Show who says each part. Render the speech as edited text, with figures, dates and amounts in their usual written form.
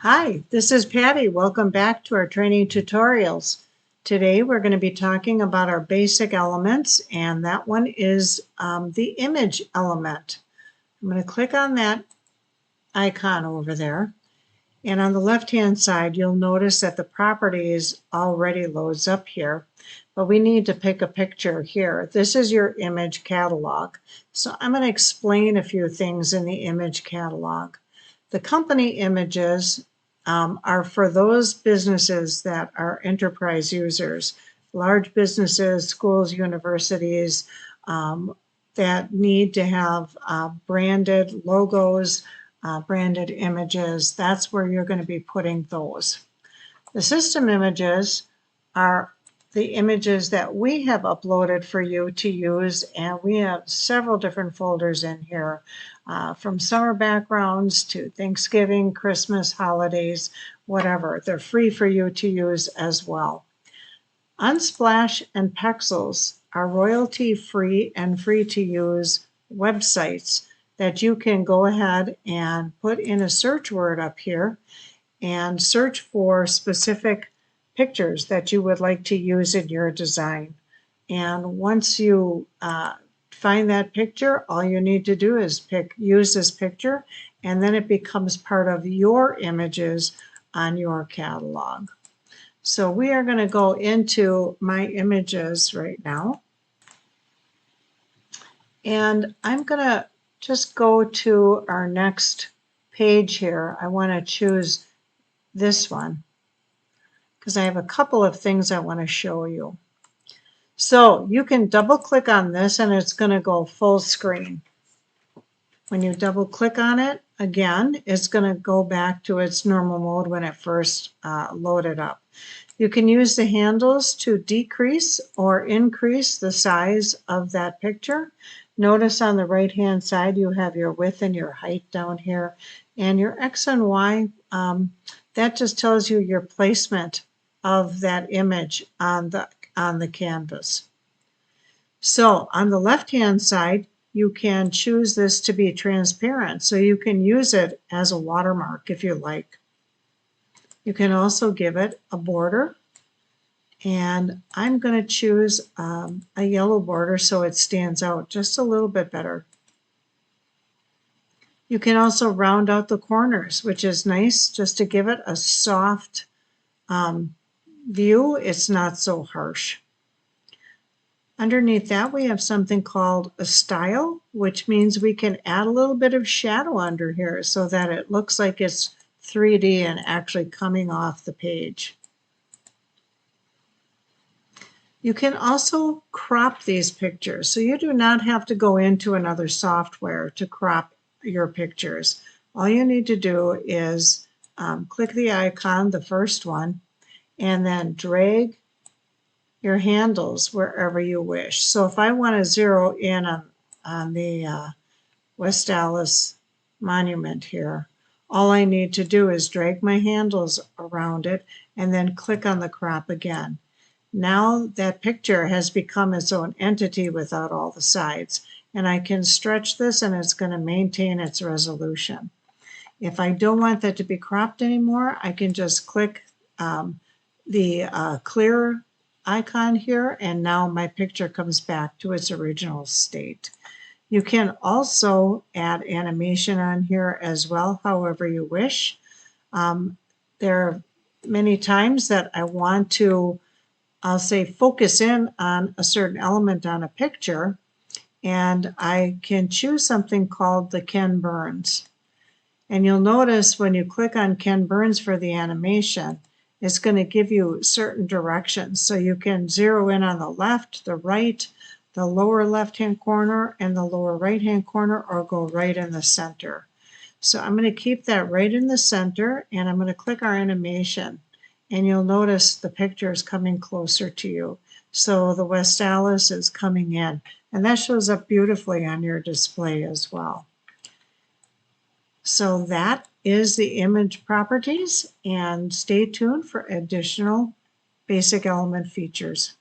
Speaker 1: Hi, this is Patty. Welcome back to our training tutorials. Today we're going to be talking about our basic elements, and that one is the image element. I'm going to click on that icon over there, and on the left-hand side you'll notice that the properties already loads up here, but we need to pick a picture here. This is your image catalog. So I'm going to explain a few things in the image catalog. The company images are for those businesses that are enterprise users, large businesses, schools, universities that need to have branded logos, branded images. That's where you're going to be putting those. The system images are the images that we have uploaded for you to use, and we have several different folders in here, from summer backgrounds to Thanksgiving, Christmas, holidays, whatever. They're free for you to use as well. Unsplash and Pexels are royalty-free and free-to-use websites that you can go ahead and put in a search word up here and search for specific pictures that you would like to use in your design. And once you find that picture, all you need to do is use this picture, and then it becomes part of your images on your catalog. So we are going to go into my images right now. And I'm going to just go to our next page here. I want to choose this one because I have a couple of things I want to show you. So you can double click on this and it's going to go full screen. When you double click on it, again, it's going to go back to its normal mode when it first loaded up. You can use the handles to decrease or increase the size of that picture. Notice on the right hand side you have your width and your height down here, and your X and Y, that just tells you your placement of that image on the canvas. So on the left hand side you can choose this to be transparent, so you can use it as a watermark if you like. You can also give it a border, and I'm going to choose a yellow border so it stands out just a little bit better. You can also round out the corners, which is nice just to give it a soft view. It's not so harsh. Underneath that we have something called a style, which means we can add a little bit of shadow under here so that it looks like it's 3D and actually coming off the page. You can also crop these pictures, so you do not have to go into another software to crop your pictures. All you need to do is click the icon, the first one, and then drag your handles wherever you wish. So if I want to zero in on the West Allis Monument here, all I need to do is drag my handles around it and then click on the crop again. Now that picture has become its own entity without all the sides, and I can stretch this and it's going to maintain its resolution. If I don't want that to be cropped anymore, I can just click the clear icon here, and now my picture comes back to its original state. You can also add animation on here as well, however you wish. There are many times that I want to, I'll say, focus in on a certain element on a picture, and I can choose something called the Ken Burns. And you'll notice when you click on Ken Burns for the animation, it's going to give you certain directions. So you can zero in on the left, the right, the lower left-hand corner, and the lower right-hand corner, or go right in the center. So I'm going to keep that right in the center, and I'm going to click our animation. And you'll notice the picture is coming closer to you. So the West Allis is coming in, and that shows up beautifully on your display as well. So that is the image properties, and stay tuned for additional basic element features.